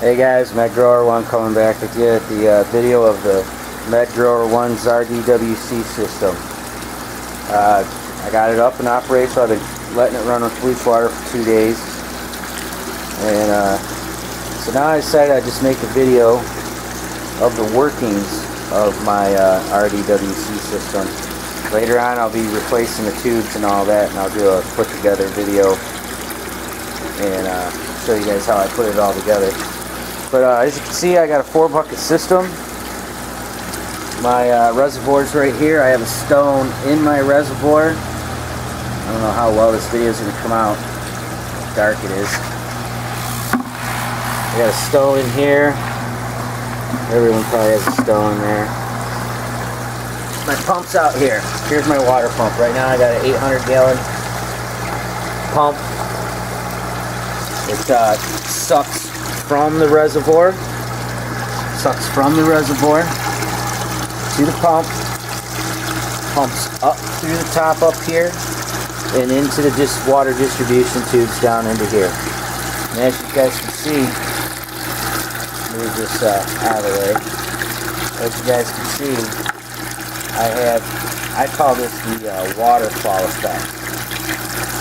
Hey guys, MedGrower1 coming back with you at the video of the MedGrower1's RDWC system. I got it up and operational. I've been letting it run with bleach water for 2 days. And so now I decided I'd just make a video of the workings of my RDWC system. Later on I'll be replacing the tubes and all that, and I'll do a put together video and show you guys how I put it all together. But as you can see, I got a 4-bucket system. My reservoir's right here. I have a stone in my reservoir. I don't know how well this video is going to come out. How dark it is. I got a stone in here. Everyone probably has a stone in there. My pump's out here. Here's my water pump. Right now I got an 800-gallon pump. It sucks from the reservoir. Sucks from the reservoir to the pump. Pumps up through the top up here and into the water distribution tubes down into here. And as you guys can see, move this out of the way. As you guys can see, I call this the waterfall effect.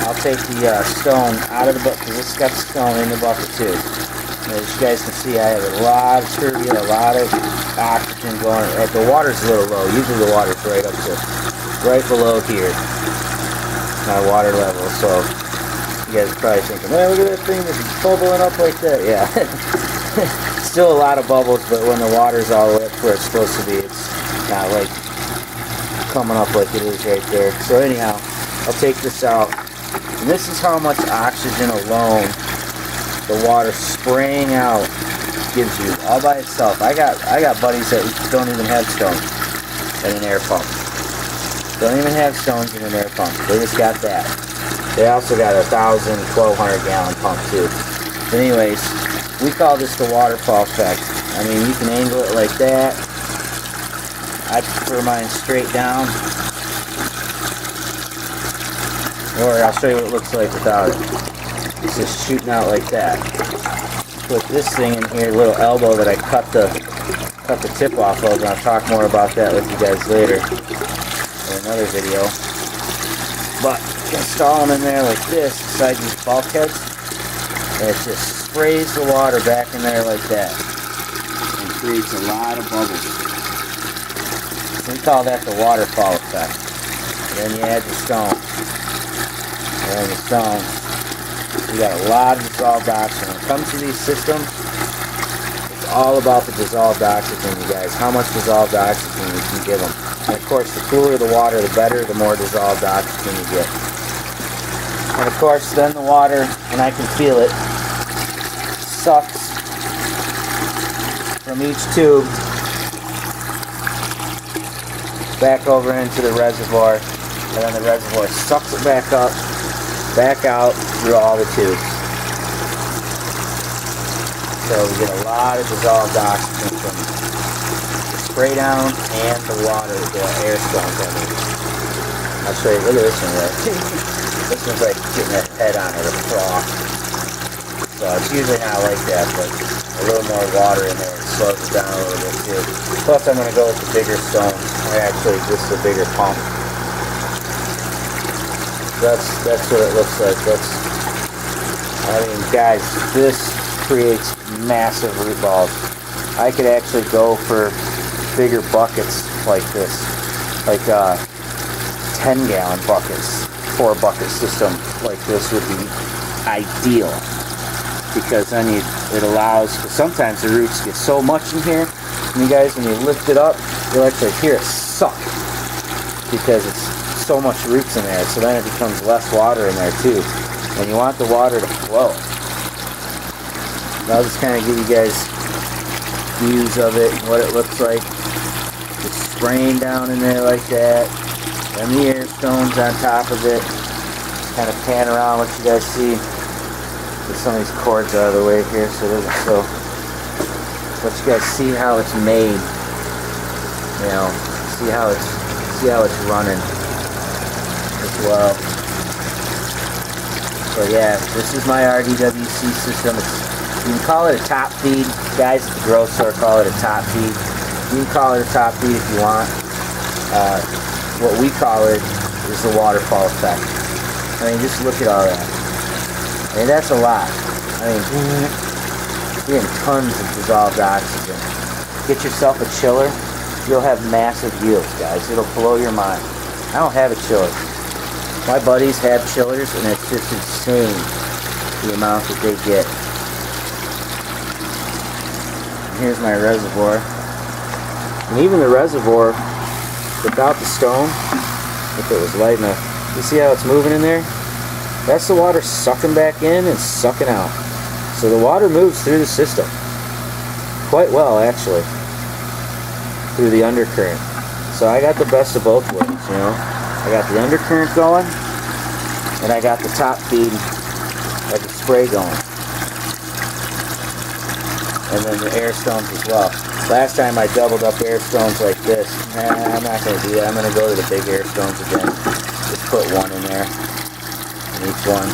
I'll take the stone out of the bucket because it's got stone in the bucket too. And as you guys can see, I have a lot of turbulent, a lot of oxygen going. The water's a little low. Usually the water's right up to, right below here, my water level. So you guys are probably thinking, well, look at that thing that's bubbling up like that. Yeah. Still a lot of bubbles, but when the water's all the way up where it's supposed to be, it's not like coming up like it is right there. So anyhow, I'll take this out. And this is how much oxygen alone the water spraying out gives you all by itself. I got buddies that don't even have stones in an air pump. Don't even have stones in an air pump. They just got that. They also got a 1,000, 1,200 gallon pump too. But anyways, we call this the waterfall effect. I mean, you can angle it like that. I prefer mine straight down. Or I'll show you what it looks like without it. It's just shooting out like that. Put this thing in here, a little elbow that I cut the tip off of, and I'll talk more about that with you guys later in another video. But install them in there like this, beside these bulkheads, and it just sprays the water back in there like that, and creates a lot of bubbles. We call that the waterfall effect. And then you add the stone. And the stone, you got a lot of dissolved oxygen. When it comes to these systems, it's all about the dissolved oxygen, you guys. How much dissolved oxygen you can give them. And of course, the cooler the water, the better, the more dissolved oxygen you get. And of course, then the water, and I can feel it, sucks from each tube back over into the reservoir, and then the reservoir sucks it back up, back out through all the tubes. So we get a lot of dissolved oxygen from the spray down and the water, the air stones. I mean, I'll show you. Look at this one there. This one's like getting a head on it, a froth. So it's usually not like that, but a little more water in there slows it down a little bit too. Plus I'm going to go with the bigger stones. Actually, this is a bigger pump. That's what it looks like. I mean, guys, this creates massive root balls. I could actually go for bigger buckets like this, like 10-gallon buckets. 4-bucket system like this would be ideal, because then it allows. Sometimes the roots get so much in here, and you guys, when you lift it up, you'll actually hear it suck because it's so much roots in there. So then it becomes less water in there too, and you want the water to flow. I'll just kind of give you guys views of it and what it looks like. It's spraying down in there like that, and the air stones on top of it. Just kind of pan around, let you guys see. Get some of these cords out of the way here, so let you guys see how it's made. You know, see how it's running as well. So yeah, this is my RDWC system. It's You can call it a top feed. Guys at the grocery store call it a top feed. You can call it a top feed if you want. What we call it is the waterfall effect. I mean, just look at all that. I mean, that's a lot. I mean, you're getting tons of dissolved oxygen. Get yourself a chiller, you'll have massive yields, guys. It'll blow your mind. I don't have a chiller. My buddies have chillers, and it's just insane the amount that they get. And here's my reservoir. And even the reservoir, without the stone, if it was light enough, you see how it's moving in there? That's the water sucking back in and sucking out. So the water moves through the system quite well, actually, through the undercurrent. So I got the best of both worlds, you know. I got the undercurrent going, and I got the top feed like a spray going, and then the air stones as well. Last time I doubled up air stones like this. Nah, I'm not going to do that. I'm going to go to the big air stones again. Just put one in there, in each one.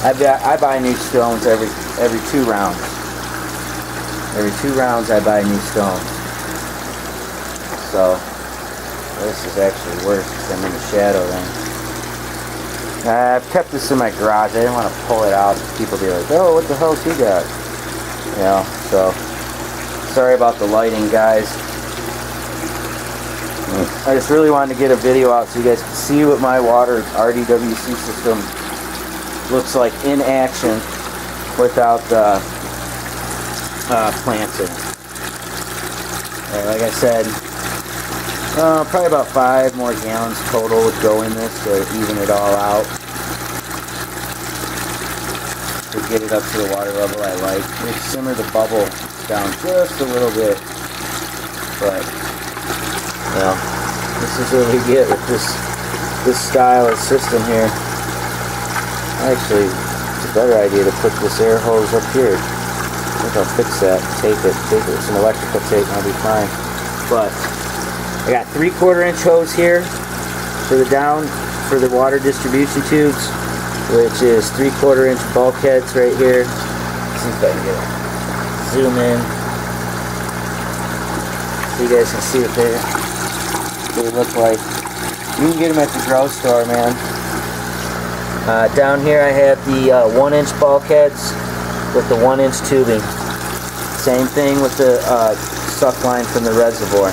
I buy new stones every 2 rounds. Every 2 rounds I buy new stones. So this is actually worse because I'm in the shadow then. I've kept this in my garage. I didn't want to pull it out. People be like, oh, what the hell's he got? You know, so sorry about the lighting, guys. I just really wanted to get a video out so you guys can see what my water RDWC system looks like in action without plants in it. Like I said, probably about 5 more gallons total would go in this to even it all out. To get it up to the water level I like. We simmer the bubble down just a little bit. But, well, this is what we get with this style of system here. Actually, it's a better idea to put this air hose up here. I think I'll fix that. Tape it with some electrical tape and I'll be fine. But I got 3/4 inch hose here for the water distribution tubes, which is 3/4 inch bulkheads right here. Let's see if I can get it. Zoom in so you guys can see what they look like. You can get them at the grocery store, man. Down here I have the 1-inch bulkheads with the 1-inch tubing. Same thing with the suck line from the reservoir.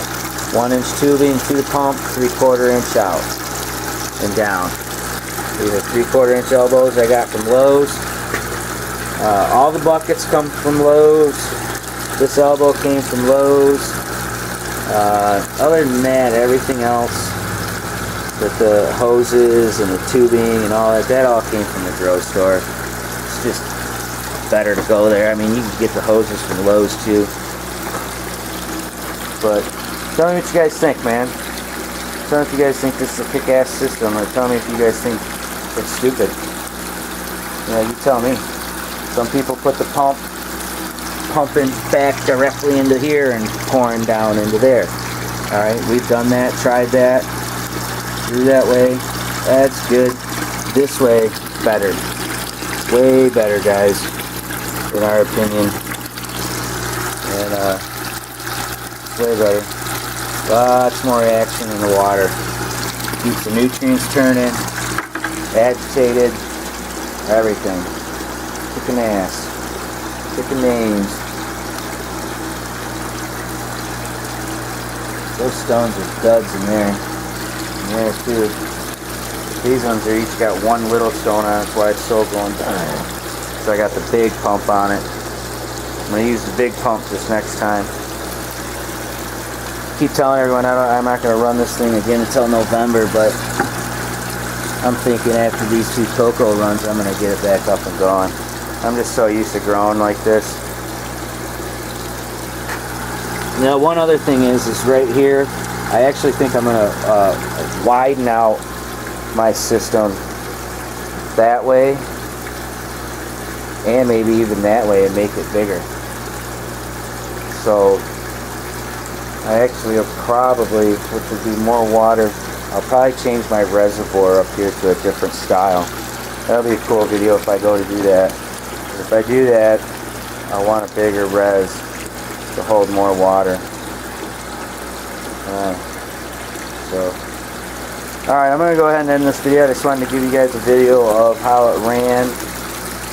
1-inch tubing to the pump, 3/4 inch out and down. These are 3/4 inch elbows I got from Lowe's. All the buckets come from Lowe's. This elbow came from Lowe's. Other than that, everything else with the hoses and the tubing and all that all came from the grocery store. It's just better to go there. I mean, you can get the hoses from Lowe's too. But tell me what you guys think, man. Tell me if you guys think this is a kick-ass system, or tell me if you guys think it's stupid. You know, you tell me. Some people put the pumping back directly into here and pouring down into there. Alright, we've done that, tried that. Do that way. That's good. This way, better. Way better, guys, in our opinion. And, way better. Lots more action in the water. Keeps the nutrients turning, agitated, everything. Kicking ass. Kicking names. Those stones are duds in there. And there too. These ones are each got 1 little stone on it, that's why it's so going down. So I got the big pump on it. I'm going to use the big pump this next time. Keep telling everyone I'm not going to run this thing again until November, but I'm thinking after these 2 cocoa runs I'm going to get it back up and going. I'm just so used to growing like this. Now one other thing is right here, I actually think I'm going to widen out my system that way and maybe even that way and make it bigger. So I actually will probably, which would be more water, I'll probably change my reservoir up here to a different style. That'll be a cool video if I go to do that. If I do that, I want a bigger res to hold more water. Alright, I'm going to go ahead and end this video. I just wanted to give you guys a video of how it ran,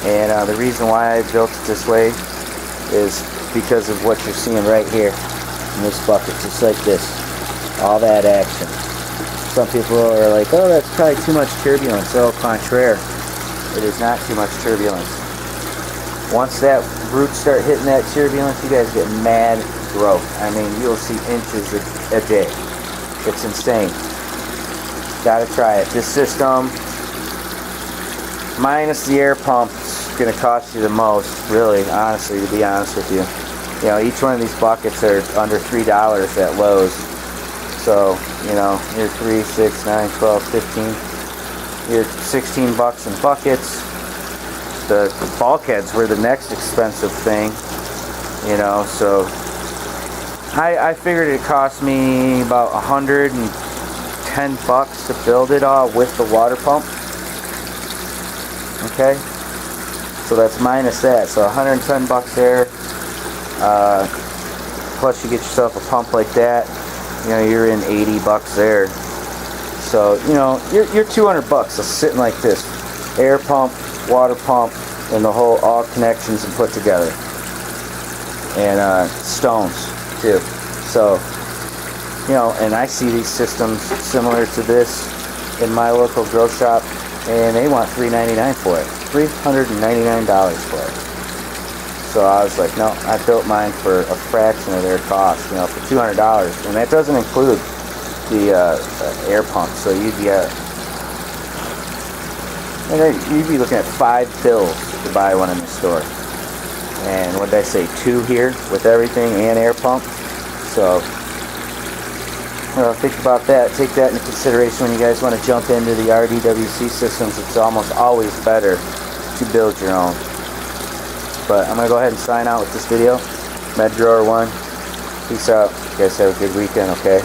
and the reason why I built it this way is because of what you're seeing right here in this bucket, just like this. All that action. Some people are like, oh, that's probably too much turbulence. Au contraire, it is not too much turbulence. Once that roots start hitting that turbulence, you guys get mad growth. I mean, you'll see inches a day. It's insane. Gotta try it. This system, minus the air pump, is going to cost you the most, really, honestly, to be honest with you. You know, each one of these buckets are under $3 at Lowe's. So, you know, you're 3, 6, 9, 12, 15. You're $16 in buckets. The bulkheads were the next expensive thing, you know, so I figured it cost me about $110 to build it all with the water pump. Okay, so that's minus that, so $110 there. Plus you get yourself a pump like that, you know, you're in $80 there. So, you know, you're $200 sitting like this. Air pump, water pump, and the whole, all connections and put together. And stones too. So, you know, and I see these systems similar to this in my local grow shop, and they want $399 for it. $399 for it. So I was like, no, I built mine for a fraction of their cost, you know, for $200, and that doesn't include the air pump. So you'd be looking at 5 bills to buy one in the store. And what did I say, 2 here with everything and air pump. So think about that. Take that into consideration when you guys want to jump into the RDWC systems. It's almost always better to build your own. But I'm going to go ahead and sign out with this video. MedGrower1. Peace out. You guys have a good weekend, okay?